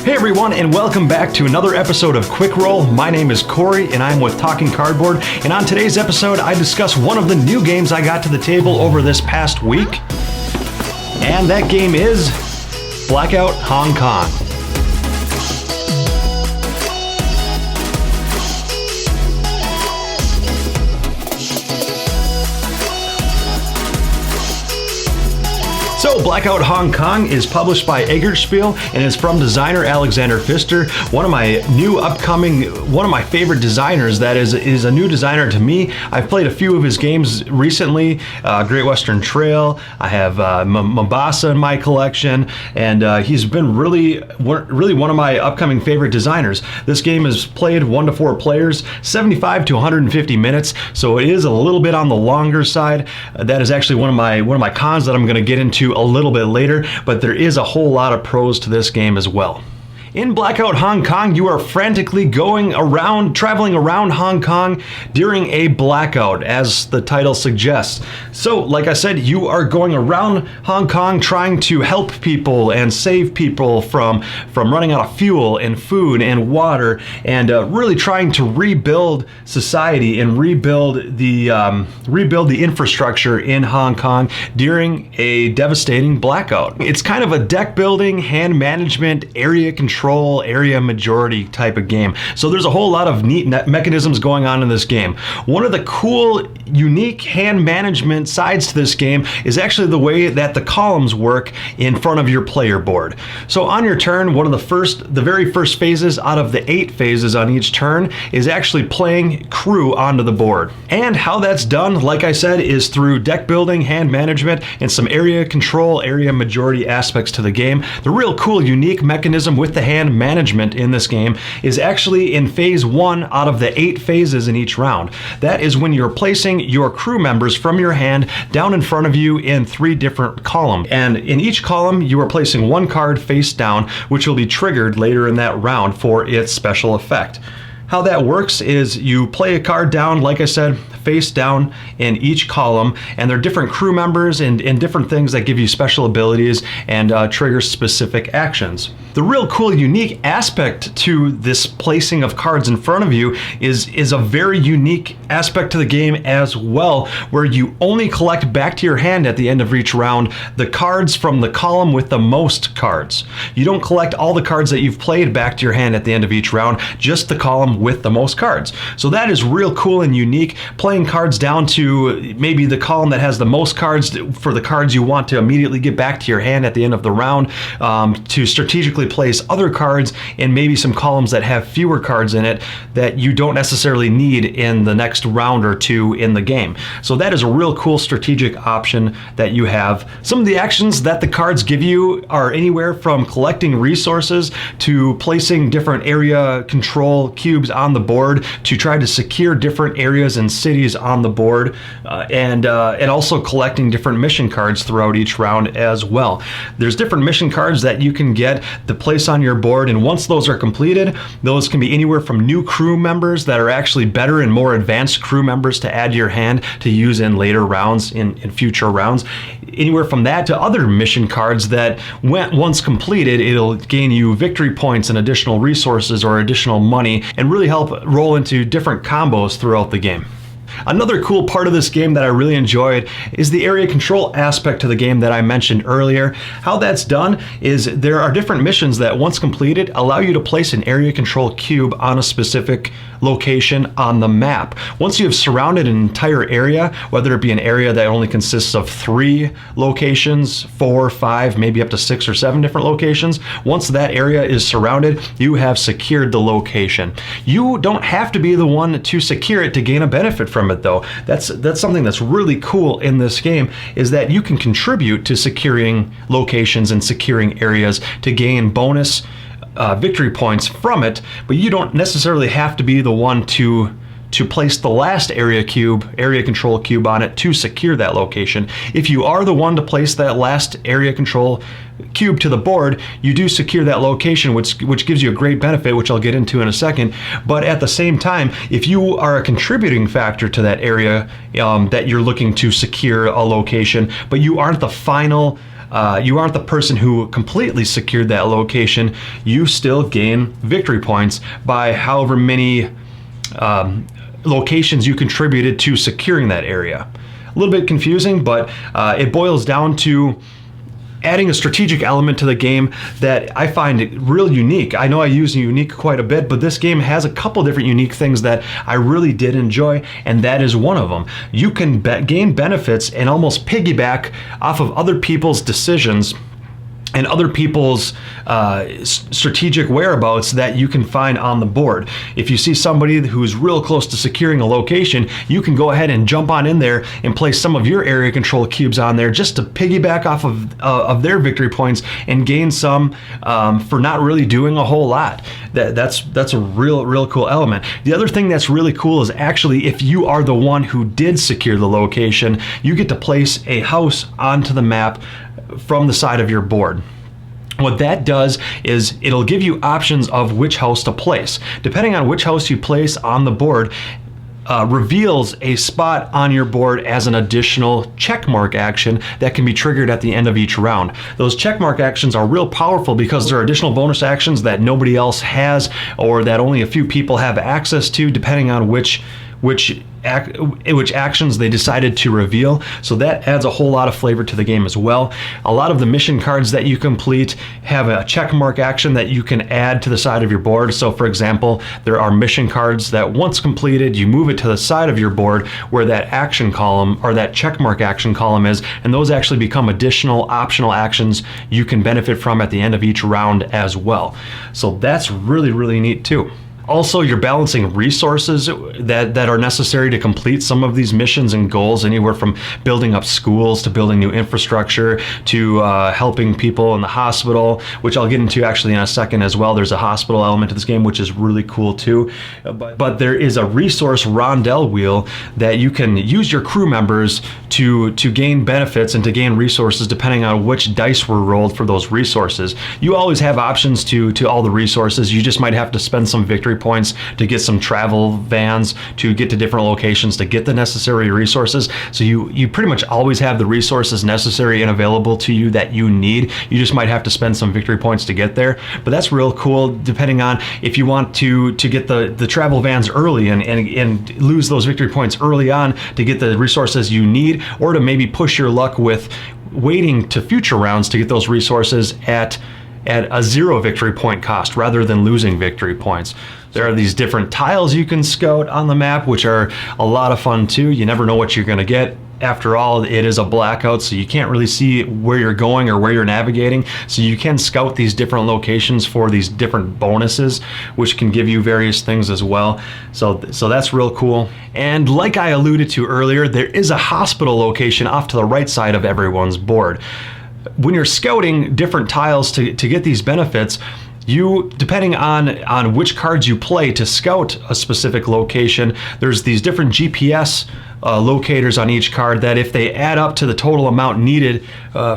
Hey everyone, and welcome back to another episode of Quick Roll. My name is Cory, and I'm with Talking Cardboard. And on today's episode, I discuss one of the new games I got to the table over this past week. And that game is Blackout Hong Kong. So, Blackout Hong Kong is published by Peickert and is from designer Alexander Pfister, one of my favorite designers. That is a new designer to me. I've played a few of his games recently, Great Western Trail. I have Mombasa in my collection, and he's been really one of my upcoming favorite designers. This game is played 1 to 4 players, 75 to 150 minutes, so it is a little bit on the longer side. That is actually one of my cons that I'm going to get into a little bit later, but there is a whole lot of pros to this game as well. In Blackout Hong Kong, you are frantically traveling around Hong Kong during a blackout, as the title suggests. So, like I said, you are going around Hong Kong trying to help people and save people from running out of fuel and food and water, and really trying to rebuild society and rebuild the infrastructure in Hong Kong during a devastating blackout. It's kind of a deck building, hand management, area control, area majority type of game. So there's a whole lot of neat mechanisms going on in this game. One of the cool, unique hand management sides to this game is actually the way that the columns work in front of your player board. So on your turn, the very first phases out of the 8 phases on each turn is actually playing crew onto the board. And how that's done, like I said, is through deck building, hand management, and some area control, area majority aspects to the game. The real cool, unique mechanism with the hand management in this game is actually in phase 1 out of the 8 phases in each round. That is when you're placing your crew members from your hand down in front of you in 3 different columns. And in each column, you are placing 1 card face down, which will be triggered later in that round for its special effect. How that works is you play a card down, like I said, face down in each column, and there are different crew members and different things that give you special abilities and trigger specific actions. The real cool, unique aspect to this placing of cards in front of you is a very unique aspect to the game as well, where you only collect back to your hand at the end of each round the cards from the column with the most cards. You don't collect all the cards that you've played back to your hand at the end of each round, just the column with the most cards. So that is real cool and unique. Playing cards down to maybe the column that has the most cards for the cards you want to immediately get back to your hand at the end of the round, to strategically place other cards in maybe some columns that have fewer cards in it that you don't necessarily need in the next round or 2 in the game. So that is a real cool strategic option that you have. Some of the actions that the cards give you are anywhere from collecting resources to placing different area control cubes on the board to try to secure different areas and cities on the board, and also collecting different mission cards throughout each round as well. There's different mission cards that you can get to place on your board, and once those are completed, those can be anywhere from new crew members that are actually better and more advanced crew members to add to your hand to use in later rounds, in future rounds. Anywhere from that to other mission cards that, once completed, it'll gain you victory points and additional resources or additional money, and really help roll into different combos throughout the game. Another cool part of this game that I really enjoyed is the area control aspect to the game that I mentioned earlier. How that's done is there are different missions that, once completed, allow you to place an area control cube on a specific location on the map. Once you have surrounded an entire area, whether it be an area that only consists of 3 locations, 4, 5, maybe up to 6 or 7 different locations, once that area is surrounded, you have secured the location. You don't have to be the one to secure it to gain a benefit from it, though. That's something that's really cool in this game, is that you can contribute to securing locations and securing areas to gain bonus victory points from it, but you don't necessarily have to be the one to place the last area control cube on it to secure that location. If you are the one to place that last area control cube to the board, you do secure that location, which gives you a great benefit, which I'll get into in a second. But at the same time, if you are a contributing factor to that area that you're looking to secure a location, but you aren't the final you aren't the person who completely secured that location, you still gain victory points by however many locations you contributed to securing that area. A little bit confusing, but it boils down to adding a strategic element to the game that I find real unique. I know I use unique quite a bit, but this game has a couple different unique things that I really did enjoy, and that is one of them. You can gain benefits and almost piggyback off of other people's decisions and other people's strategic whereabouts that you can find on the board. If you see somebody who's real close to securing a location, you can go ahead and jump on in there and place some of your area control cubes on there just to piggyback off of their victory points and gain some for not really doing a whole lot. That's a real cool element. The other thing that's really cool is actually if you are the one who did secure the location, you get to place a house onto the map from the side of your board. What that does is it'll give you options of which house to place. Depending on which house you place on the board, reveals a spot on your board as an additional checkmark action that can be triggered at the end of each round. Those checkmark actions are real powerful because they're additional bonus actions that nobody else has or that only a few people have access to, depending on which actions they decided to reveal. So that adds a whole lot of flavor to the game as well. A lot of the mission cards that you complete have a check mark action that you can add to the side of your board. So for example, there are mission cards that once completed, you move it to the side of your board where that action column or that check mark action column is, and those actually become additional optional actions you can benefit from at the end of each round as well. So that's really neat too. Also, you're balancing resources that are necessary to complete some of these missions and goals, anywhere from building up schools to building new infrastructure to helping people in the hospital, which I'll get into actually in a second as well. There's a hospital element to this game, which is really cool too. But there is a resource rondelle wheel that you can use your crew members to gain benefits and to gain resources depending on which dice were rolled for those resources. You always have options to all the resources. You just might have to spend some victory points to get some travel vans to get to different locations to get the necessary resources. So you pretty much always have the resources necessary and available to you that you need. You just might have to spend some victory points to get there. But that's real cool depending on if you want to get the travel vans early and lose those victory points early on to get the resources you need, or to maybe push your luck with waiting to future rounds to get those resources at a 0 victory point cost rather than losing victory points. There are these different tiles you can scout on the map, which are a lot of fun too. You never know what you're going to get. After all, it is a blackout, so you can't really see where you're going or where you're navigating. So you can scout these different locations for these different bonuses, which can give you various things as well. So that's real cool. And like I alluded to earlier, there is a hospital location off to the right side of everyone's board. When you're scouting different tiles to get these benefits, you, depending on which cards you play to scout a specific location, there's these different GPS locators on each card that if they add up to the total amount needed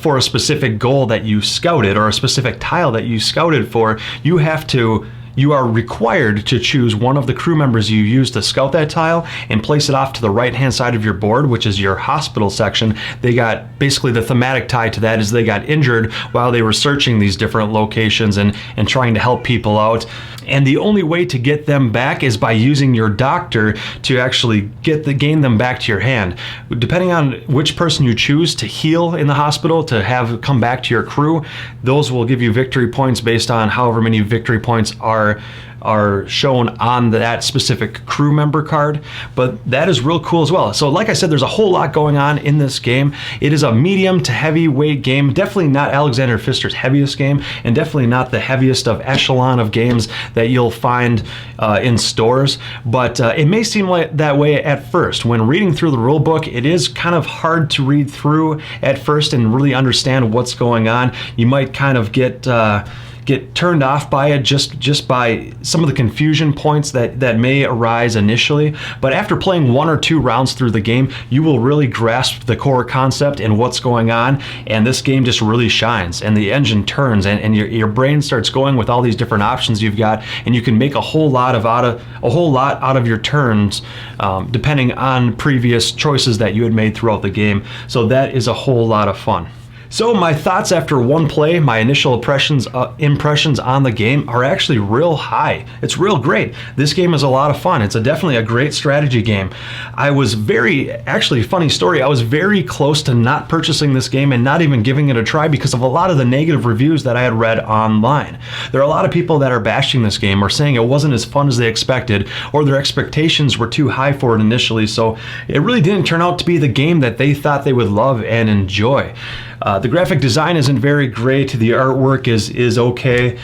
for a specific goal that you scouted or a specific tile that you scouted for, you are required to choose one of the crew members you use to scout that tile and place it off to the right-hand side of your board, which is your hospital section. They got, basically the thematic tie to that is they got injured while they were searching these different locations and trying to help people out. And the only way to get them back is by using your doctor to actually gain them back to your hand. Depending on which person you choose to heal in the hospital to have come back to your crew, those will give you victory points based on however many victory points are shown on that specific crew member card. But that is real cool as well. So like I said, there's a whole lot going on in this game. It is a medium to heavyweight game. Definitely not Alexander Pfister's heaviest game, and definitely not the heaviest of echelon of games that you'll find in stores. But it may seem like that way at first. When reading through the rule book, it is kind of hard to read through at first and really understand what's going on. You might kind of get turned off by it just by some of the confusion points that may arise initially. But after playing 1 or 2 rounds through the game, you will really grasp the core concept and what's going on, and this game just really shines and the engine turns and your brain starts going with all these different options you've got, and you can make a whole lot out of your turns depending on previous choices that you had made throughout the game. So that is a whole lot of fun. So my thoughts after one play, my initial impressions on the game are actually real high. It's real great. This game is a lot of fun. It's definitely a great strategy game. Actually, funny story, I was very close to not purchasing this game and not even giving it a try because of a lot of the negative reviews that I had read online. There are a lot of people that are bashing this game or saying it wasn't as fun as they expected, or their expectations were too high for it initially, so it really didn't turn out to be the game that they thought they would love and enjoy. The graphic design isn't very great. The artwork is okay,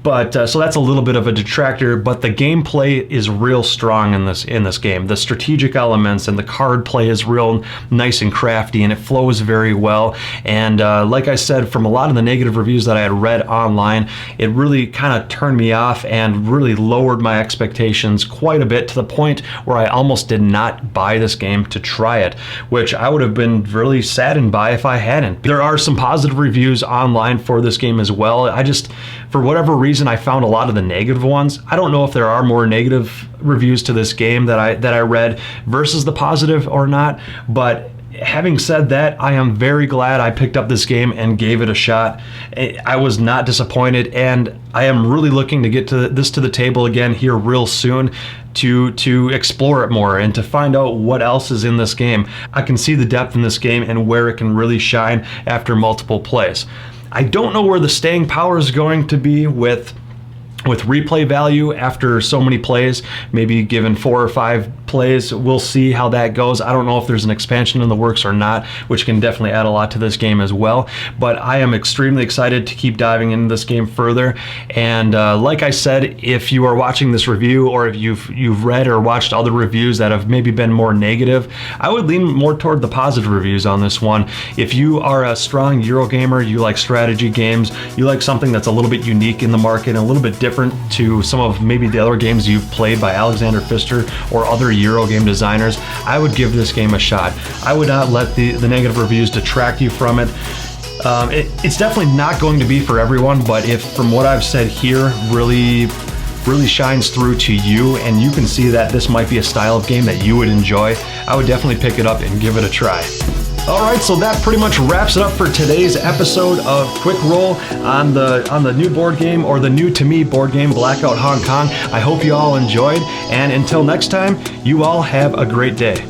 but so that's a little bit of a detractor. But the gameplay is real strong in this game. The strategic elements and the card play is real nice and crafty, and it flows very well. And like I said, from a lot of the negative reviews that I had read online, it really kind of turned me off and really lowered my expectations quite a bit, to the point where I almost did not buy this game to try it, which I would have been really saddened by if I hadn't. There are some positive reviews online for this game as well. For whatever reason, I found a lot of the negative ones. I don't know if there are more negative reviews to this game that I read versus the positive or not, but having said that, I am very glad I picked up this game and gave it a shot. I was not disappointed, and I am really looking to get to the table again here real soon to explore it more and to find out what else is in this game. I can see the depth in this game and where it can really shine after multiple plays. I don't know where the staying power is going to be with replay value after so many plays, maybe given 4 or 5 plays. We'll see how that goes. I don't know if there's an expansion in the works or not, which can definitely add a lot to this game as well. But I am extremely excited to keep diving into this game further. And like I said, if you are watching this review, or if you've read or watched other reviews that have maybe been more negative, I would lean more toward the positive reviews on this one. If you are a strong Eurogamer, you like strategy games, you like something that's a little bit unique in the market and a little bit different to some of maybe the other games you've played by Alexander Pfister or other Euro game designers, I would give this game a shot. I would not let the negative reviews detract you from it. It's definitely not going to be for everyone, but if from what I've said here really shines through to you and you can see that this might be a style of game that you would enjoy, I would definitely pick it up and give it a try. Alright, so that pretty much wraps it up for today's episode of Quick Roll on the new board game, or the new to me board game, Blackout Hong Kong. I hope you all enjoyed, and until next time, you all have a great day.